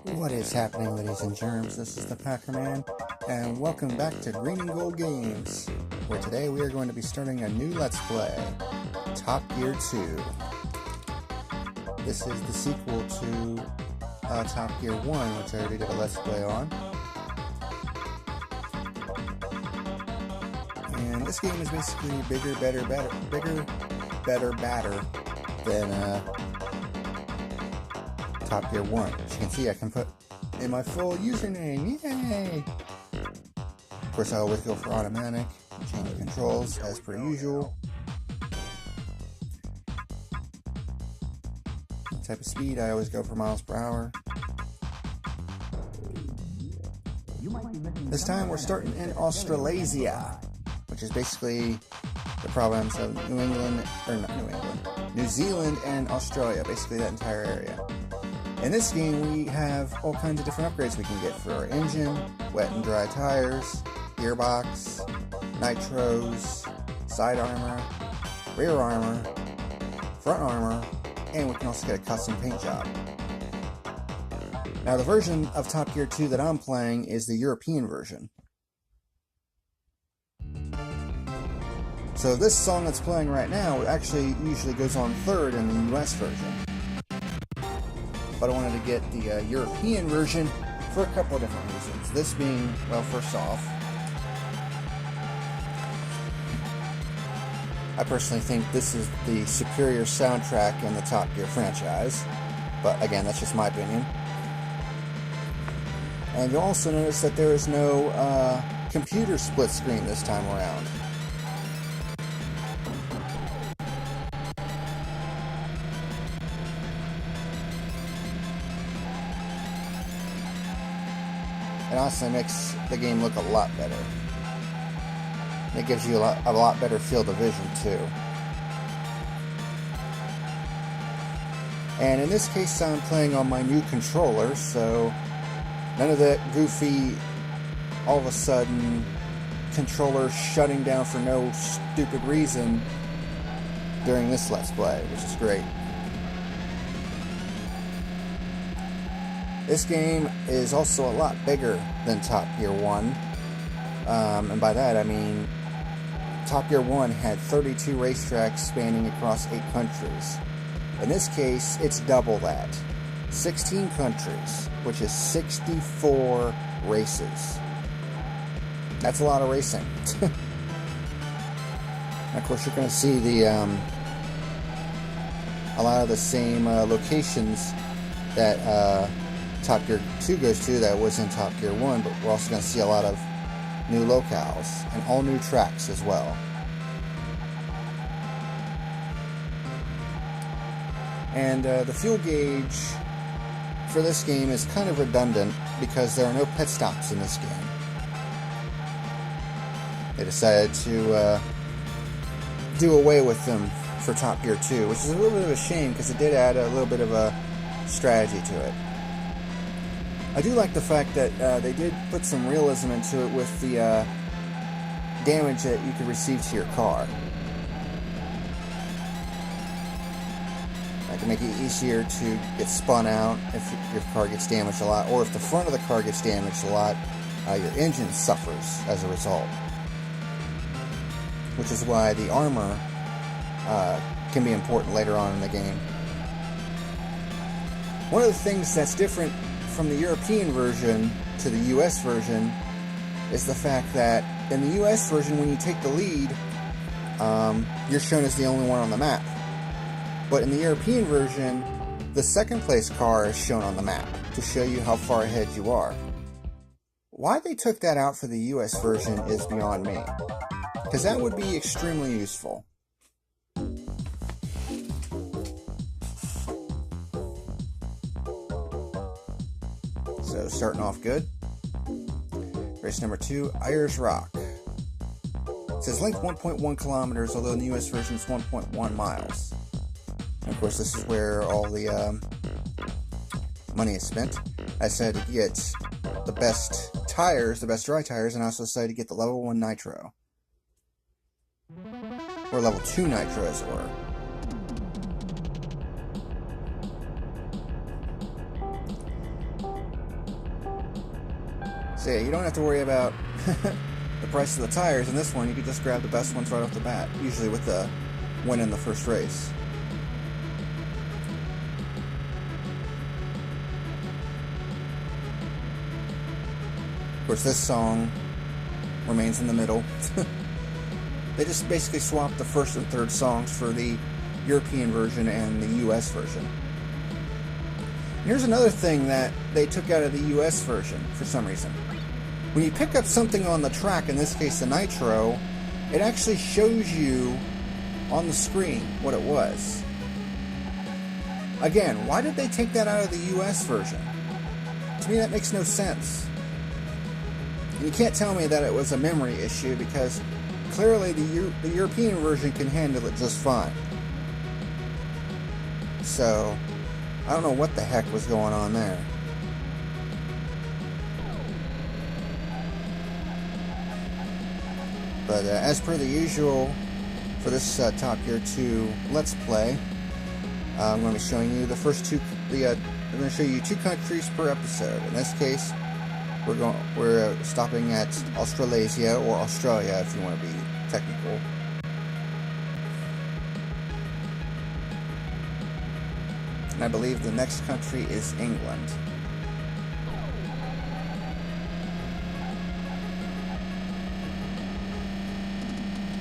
What is happening, ladies and germs? This is the PackerMan, and welcome back to Green and Gold Games, where today we are going to be starting a new Let's Play, Top Gear 2. This is the sequel to Top Gear 1, which I already did a Let's Play on. And this game is basically bigger, better than Top Gear 1. As you can see, I can put in my full username. Yay! Of course, I always go for automatic. Change the controls as per usual. Type of speed, I always go for miles per hour. This time we're starting in Australasia, which is basically the province of New Zealand and Australia, basically that entire area. In this game, we have all kinds of different upgrades we can get for our engine, wet and dry tires, gearbox, nitros, side armor, rear armor, front armor, and we can also get a custom paint job. Now, the version of Top Gear 2 that I'm playing is the European version. So this song that's playing right now actually usually goes on third in the US version. But I wanted to get the European version for a couple of different reasons. This being, well, first off, I personally think this is the superior soundtrack in the Top Gear franchise. But again, that's just my opinion. And you'll also notice that there is no computer split screen this time around. It honestly makes the game look a lot better. It gives you a lot better field of vision too. And in this case, I'm playing on my new controller, so none of that goofy, all of a sudden, controller shutting down for no stupid reason during this Let's Play, which is great. This game is also a lot bigger than Top Gear 1, and by that I mean Top Gear 1 had 32 racetracks spanning across 8 countries. In this case, it's double that. 16 countries, which is 64 races. That's a lot of racing. Of course, you're going to see the a lot of the same locations that Top Gear 2 goes to that was in Top Gear 1, but we're also going to see a lot of new locales and all new tracks as well. And the fuel gauge for this game is kind of redundant because there are no pit stops in this game. They decided to do away with them for Top Gear 2, which is a little bit of a shame because it did add a little bit of a strategy to it. I do like the fact that they did put some realism into it with the damage that you could receive to your car. That can make it easier to get spun out if your car gets damaged a lot, or if the front of the car gets damaged a lot, your engine suffers as a result. Which is why the armor can be important later on in the game. One of the things that's different from the European version to the US version is the fact that in the US version, when you take the lead, you're shown as the only one on the map. But in the European version, the second place car is shown on the map to show you how far ahead you are. Why they took that out for the US version is beyond me, because that would be extremely useful. So, starting off good. Race number 2, Ayers Rock. It says length 1.1 kilometers, although in the US version it's 1.1 miles. And of course, this is where all the money is spent. I decided to get the best tires, the best dry tires, and I also decided to get the level 1 nitro. Or level 2 nitro, as it were. So yeah, you don't have to worry about the price of the tires. In this one, you can just grab the best ones right off the bat, usually with the win in the first race. Of course, this song remains in the middle. They just basically swapped the first and third songs for the European version and the US version. Here's another thing that they took out of the US version for some reason. When you pick up something on the track, in this case the nitro, it actually shows you on the screen what it was. Again, why did they take that out of the US version? To me that makes no sense. And you can't tell me that it was a memory issue, because clearly the European version can handle it just fine. So, I don't know what the heck was going on there. But as per the usual, for this Top Gear 2 Let's Play, I'm going to be showing you the first two. I'm going to show you 2 countries per episode. In this case, we're stopping at Australasia, or Australia if you want to be technical. And I believe the next country is England.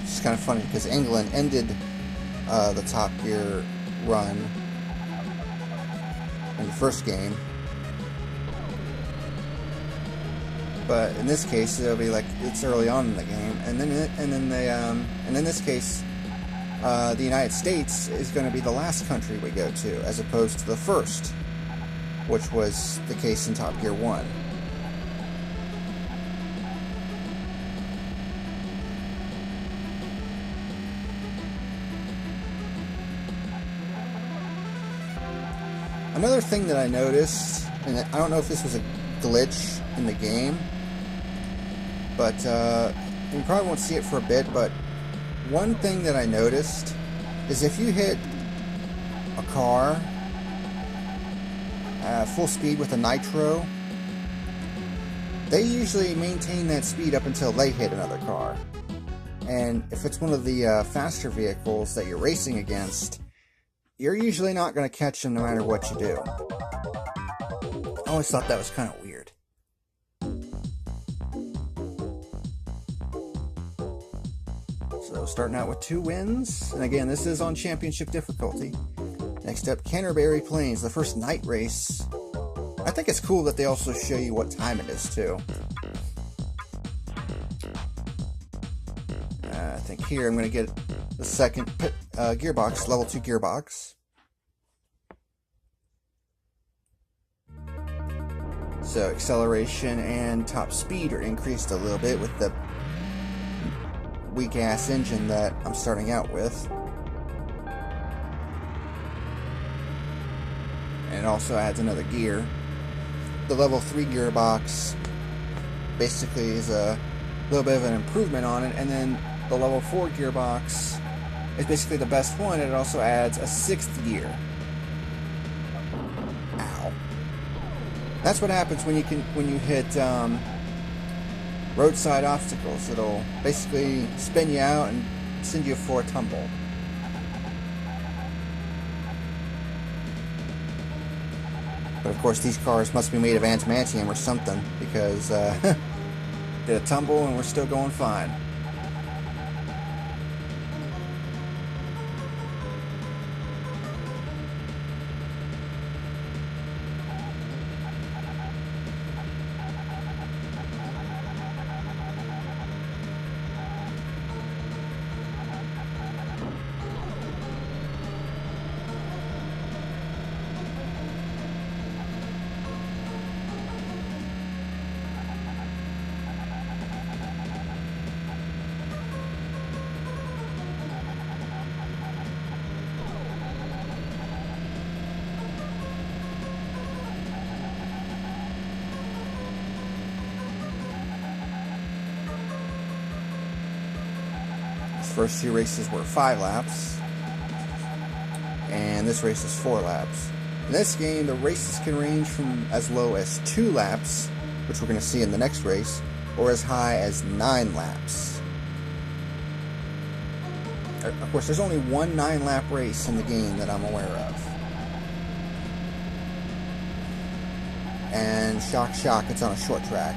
It's kind of funny because England ended the Top Gear run in the first game, but in this case it'll be like it's early on in the game, and in this case the United States is going to be the last country we go to, as opposed to the first, which was the case in Top Gear 1. Another thing that I noticed, and I don't know if this was a glitch in the game, but you probably won't see it for a bit, but one thing that I noticed is if you hit a car full speed with a nitro, they usually maintain that speed up until they hit another car. And if it's one of the faster vehicles that you're racing against, you're usually not going to catch them no matter what you do. I always thought that was kind of weird. So starting out with 2 wins, and again this is on championship difficulty. Next up, Canterbury Plains, the first night race. I think it's cool that they also show you what time it is too. I think here I'm going to get the second gearbox, level 2 gearbox. So acceleration and top speed are increased a little bit with the weak ass engine that I'm starting out with. And it also adds another gear. The level 3 gearbox basically is a little bit of an improvement on it, and then the level 4 gearbox is basically the best one, and it also adds a 6th gear. Ow. That's what happens when you hit roadside obstacles. It'll basically spin you out and send you for a tumble. But of course these cars must be made of adamantium or something, because did a tumble and we're still going fine. First 2 races were 5 laps, and this race is 4 laps. In this game, the races can range from as low as 2 laps which we're going to see in the next race, or as high as 9 laps. Of course, there's only one 9-lap race in the game that I'm aware of. And shock, shock, it's on a short track.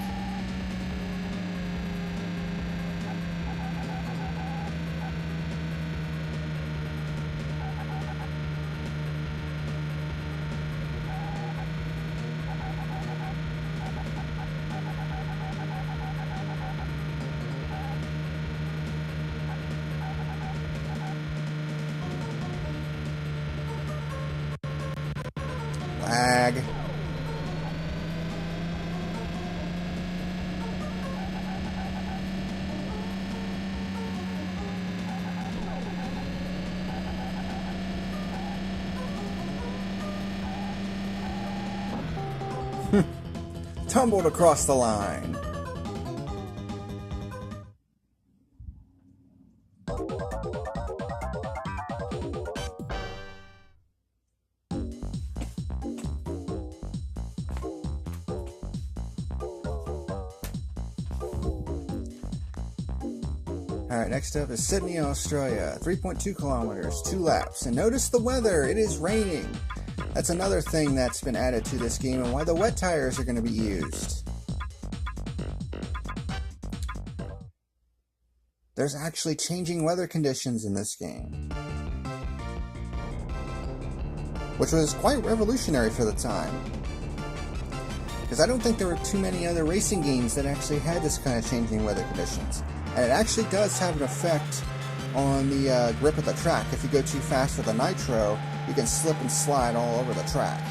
Lag. Tumbled across the line. Alright, next up is Sydney, Australia. 3.2 kilometers, 2 laps. And notice the weather, it is raining. That's another thing that's been added to this game and why the wet tires are going to be used. There's actually changing weather conditions in this game, which was quite revolutionary for the time. Because I don't think there were too many other racing games that actually had this kind of changing weather conditions. And it actually does have an effect on the grip of the track. If you go too fast with a nitro, you can slip and slide all over the track.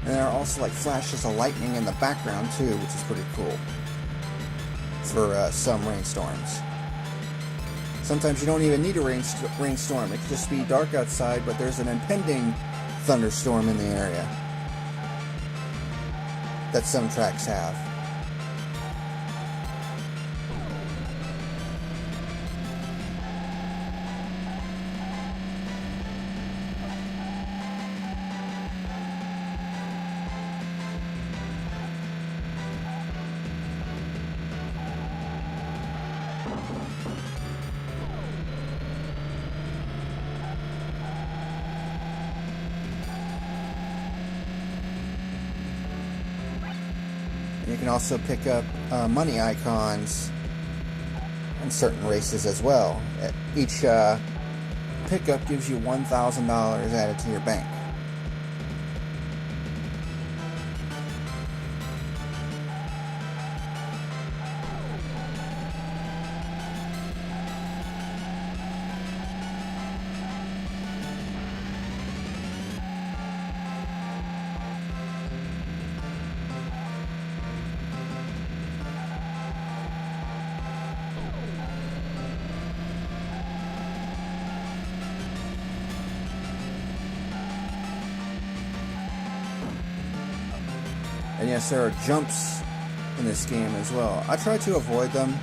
And there are also like flashes of lightning in the background too, which is pretty cool for some rainstorms. Sometimes you don't even need a rainstorm. It could just be dark outside, but there's an impending thunderstorm in the area that some tracks have. You can also pick up money icons in certain races as well. Each pickup gives you $1,000 added to your bank. And yes, there are jumps in this game as well. I try to avoid them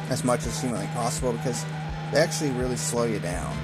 as much as humanly possible because they actually really slow you down.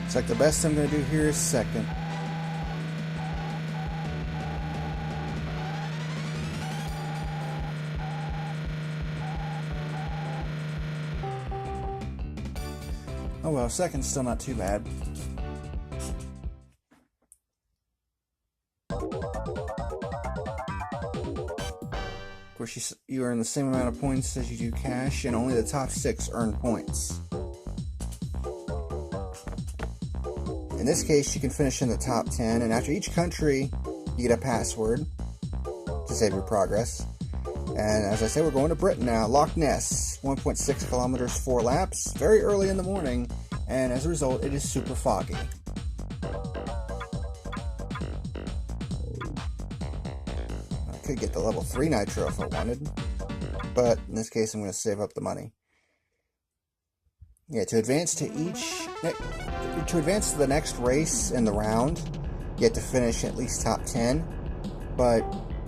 Looks like the best I'm going to do here is second. Oh well, second's still not too bad. Of course, you earn the same amount of points as you do cash, and only the top 6 earn points. In this case, you can finish in the top 10, and after each country, you get a password. save your progress. And as I said, we're going to Britain now. Loch Ness, 1.6 kilometers, 4 laps, very early in the morning, and as a result, it is super foggy. I could get the level 3 nitro if I wanted, but in this case, I'm going to save up the money. Yeah, to advance to the next race in the round, you have to finish at least top 10, but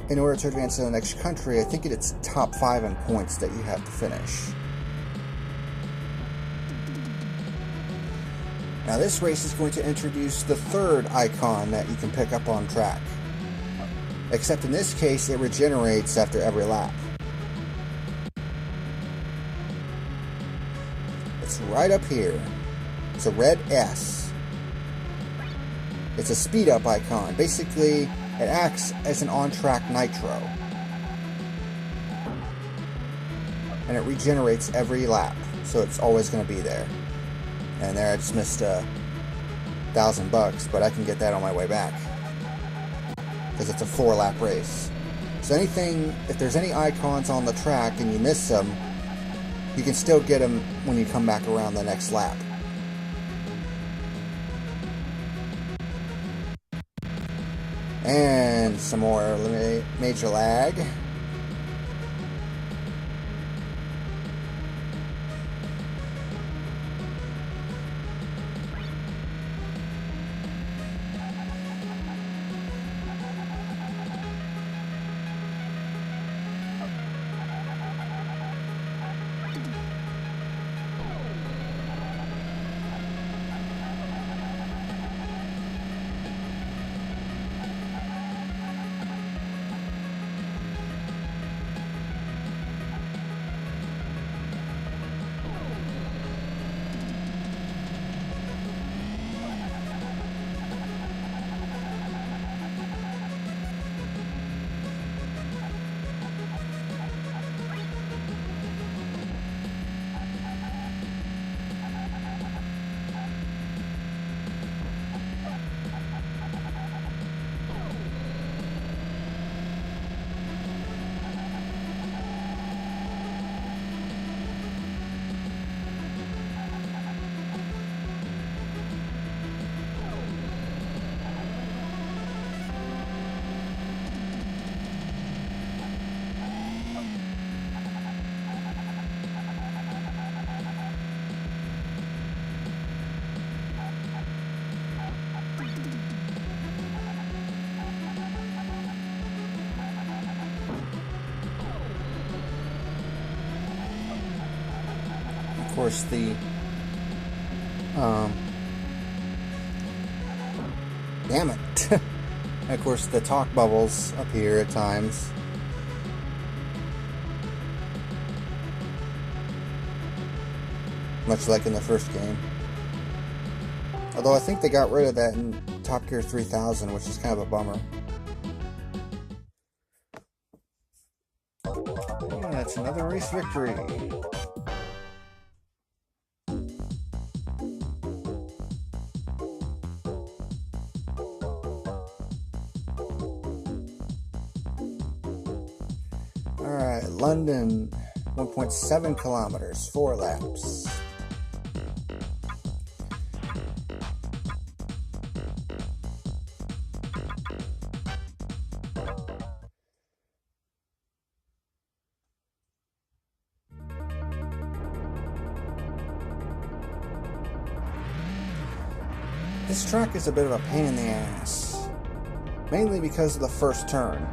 in order to advance to the next country, I think it's top 5 in points that you have to finish. Now this race is going to introduce the third icon that you can pick up on track. Except in this case, it regenerates after every lap. It's right up here. It's a red S. It's a speed up icon. Basically, it acts as an on-track nitro. And it regenerates every lap, so it's always going to be there. And there I just missed $1,000, but I can get that on my way back. Because it's a 4-lap race. So if there's any icons on the track and you miss them, you can still get them when you come back around the next lap. And some more major lag. Of course, damn it. Of course, the talk bubbles appear at times. Much like in the first game. Although I think they got rid of that in Top Gear 3000, which is kind of a bummer. And that's another race victory. Alright, London, 1.7 kilometers, 4 laps. This track is a bit of a pain in the ass, mainly because of the first turn.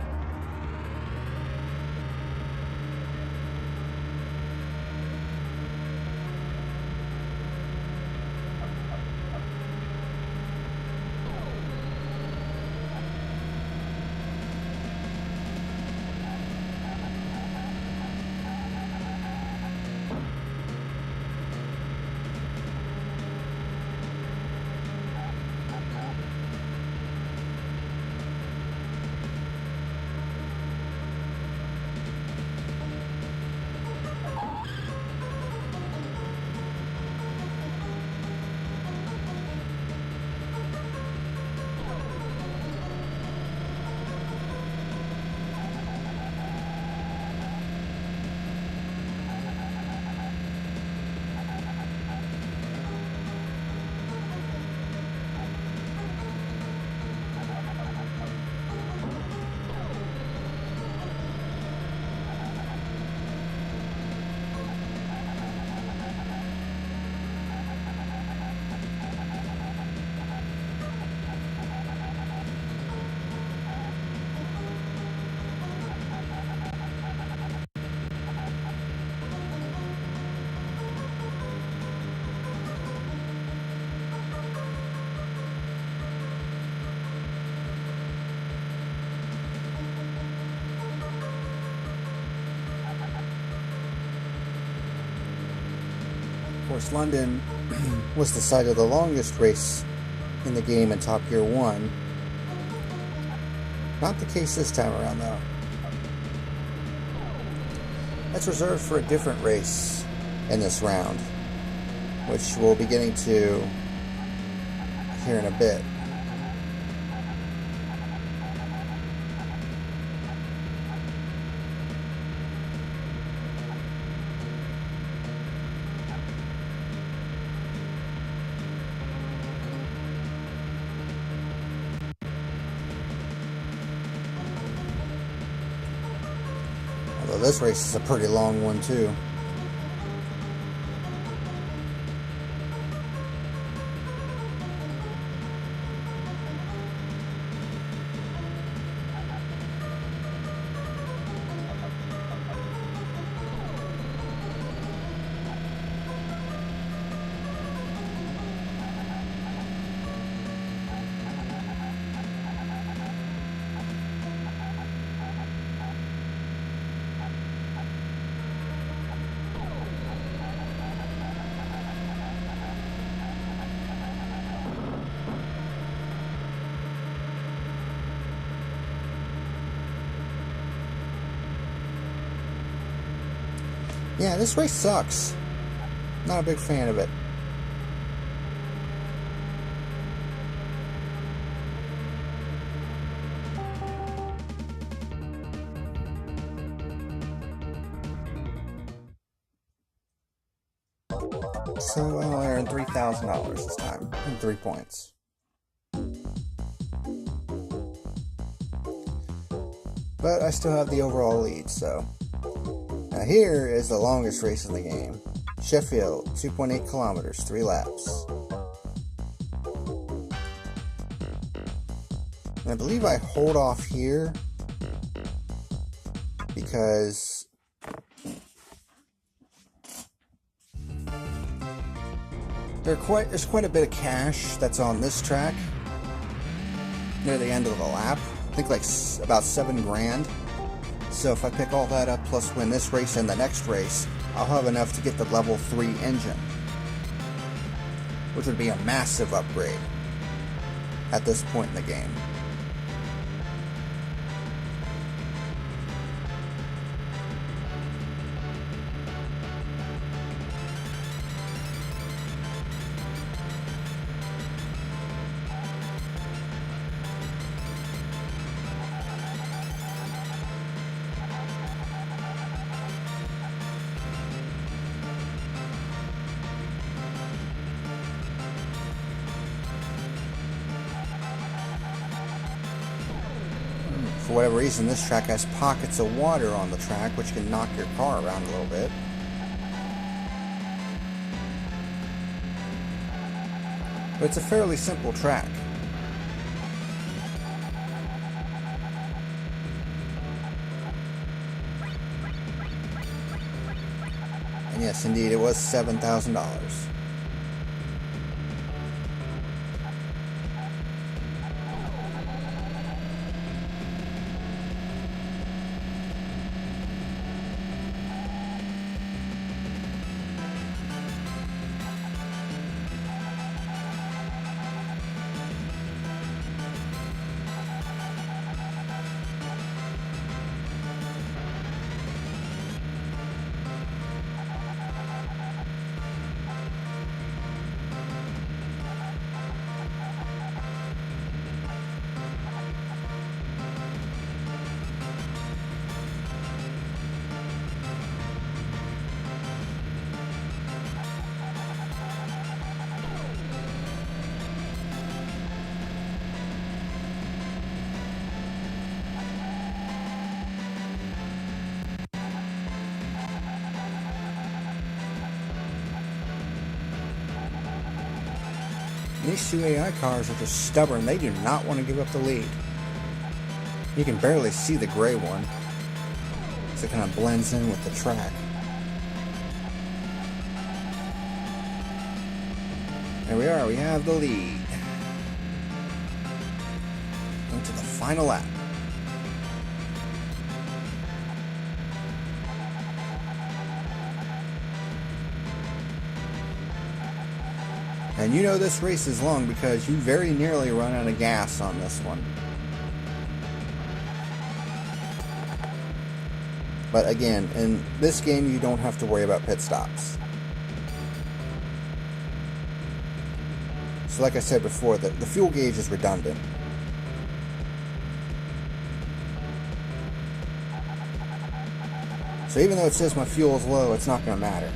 course, London was the site of the longest race in the game in Top Gear 1. Not the case this time around, though. That's reserved for a different race in this round, which we'll be getting to here in a bit. Although this race is a pretty long one too. Yeah, this race sucks. Not a big fan of it. So I'll earn $3,000 this time, and 3 points. But I still have the overall lead, so... Now here is the longest race in the game. Sheffield, 2.8 kilometers, 3 laps. And I believe I hold off here because there's quite a bit of cash that's on this track near the end of the lap. I think like about 7 grand. So if I pick all that up plus win this race and the next race, I'll have enough to get the level 3 engine, which would be a massive upgrade at this point in the game. For whatever reason, this track has pockets of water on the track, which can knock your car around a little bit. But it's a fairly simple track. And yes, indeed, it was $7,000. These two AI cars are just stubborn. They do not want to give up the lead. You can barely see the gray one, so it kind of blends in with the track. There we are, we have the lead. Into the final lap. And you know this race is long because you very nearly run out of gas on this one. But again, in this game you don't have to worry about pit stops. So like I said before, the fuel gauge is redundant. So even though it says my fuel is low, it's not going to matter.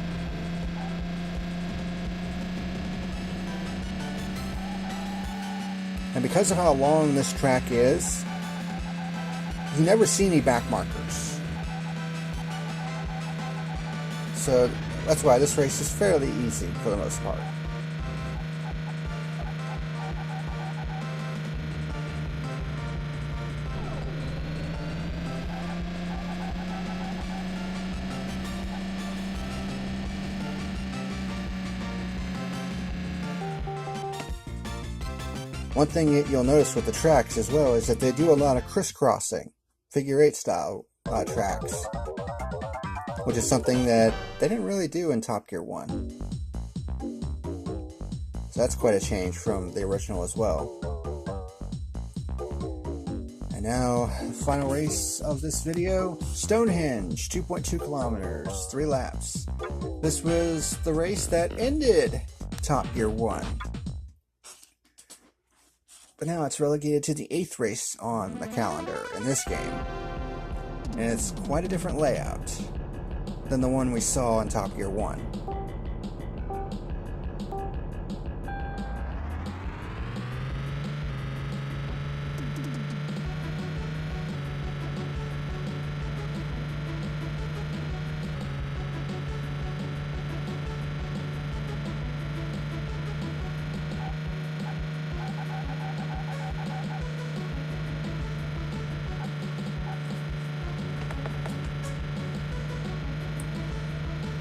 And because of how long this track is, you never see any back markers. So that's why this race is fairly easy for the most part. One thing you'll notice with the tracks as well is that they do a lot of crisscrossing, figure 8 style tracks, which is something that they didn't really do in Top Gear 1. So that's quite a change from the original as well. And now, final race of this video, Stonehenge, 2.2 kilometers, 3 laps. This was the race that ended Top Gear 1. But now it's relegated to the 8th race on the calendar in this game. And it's quite a different layout than the one we saw in Top Gear 1.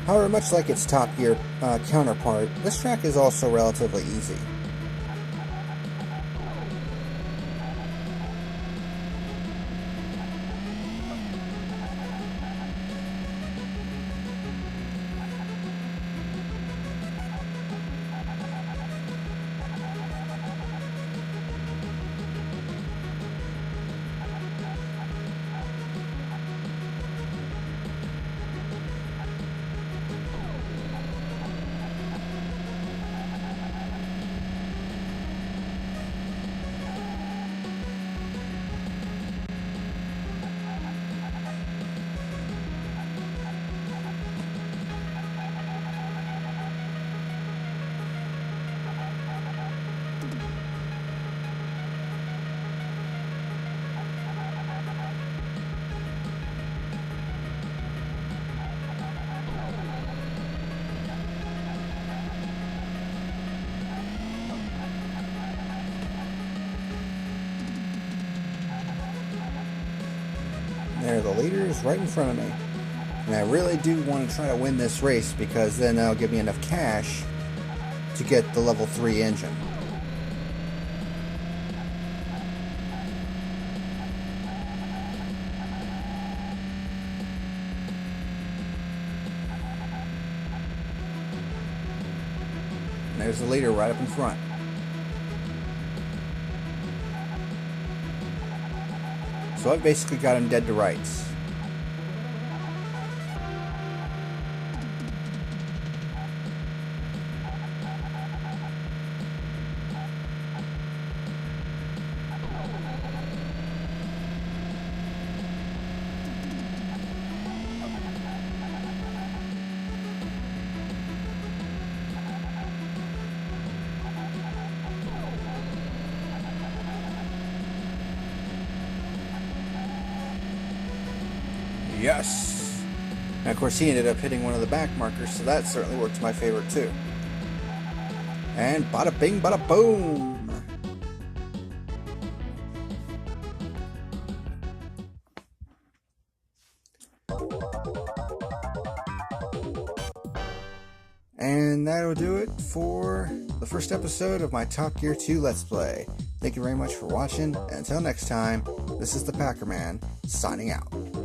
However, much like its Top Gear counterpart, this track is also relatively easy. There, the leader is right in front of me. And I really do want to try to win this race because then that'll give me enough cash to get the level 3 engine. And there's the leader right up in front. So I've basically got him dead to rights. Yes! And of course he ended up hitting one of the back markers, so that certainly worked to my favor too. And bada bing, bada boom! And that'll do it for the first episode of my Top Gear 2 Let's Play. Thank you very much for watching, and until next time, this is the PackerMan, signing out.